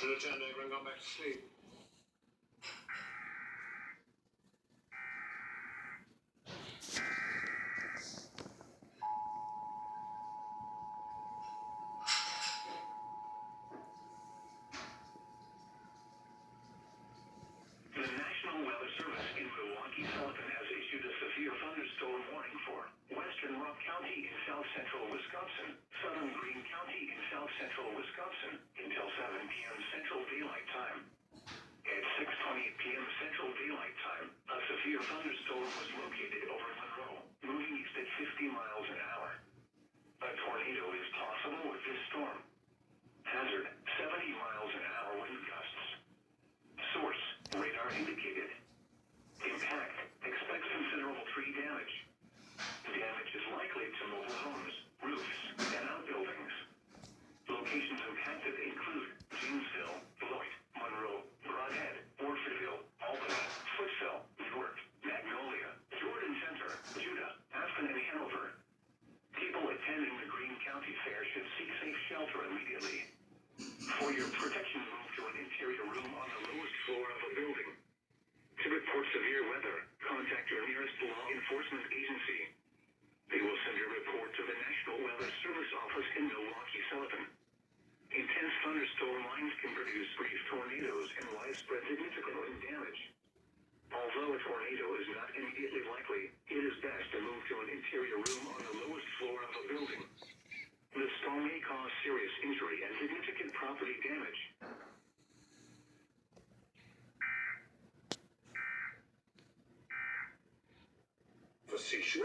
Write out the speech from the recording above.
Returned over and gone back to sleep. The National Weather Service in Milwaukee-Sullivan has issued a severe thunderstorm warning for western Rock County in south-central Wisconsin, southern Greene County in south-central Wisconsin until 7 p.m. Central Daylight Time. At 6:20 p.m. Central Daylight Time, a severe thunderstorm was located over Monroe, moving east at 50 miles an hour. A tornado is possible with this storm. Hazard, 70 miles an hour wind gusts. Source, radar indicated. Impact, expect considerable tree damage. Damage is likely to mobile homes, roofs, and outbuildings. Locations impacted include Janesville, Beloit, Monroe, Brodhead, Orfordville, Albany, Footville, Newark, Magnolia, Jordan Center, Judah, Aspen, and Hanover. People attending the Greene County Fair should seek safe shelter immediately. For your protection, move to an interior room on the lowest floor of a building. To report severe weather, contact your nearest law enforcement agency. They will send your report to the National Weather Service office in Milwaukee-Sullivan. Intense thunderstorm lines can produce brief tornadoes and widespread significant wind damage. Although a tornado is not immediately likely, it is best to move to an interior room on the lowest floor of a building. The storm may cause serious injury and significant property damage. Facetious.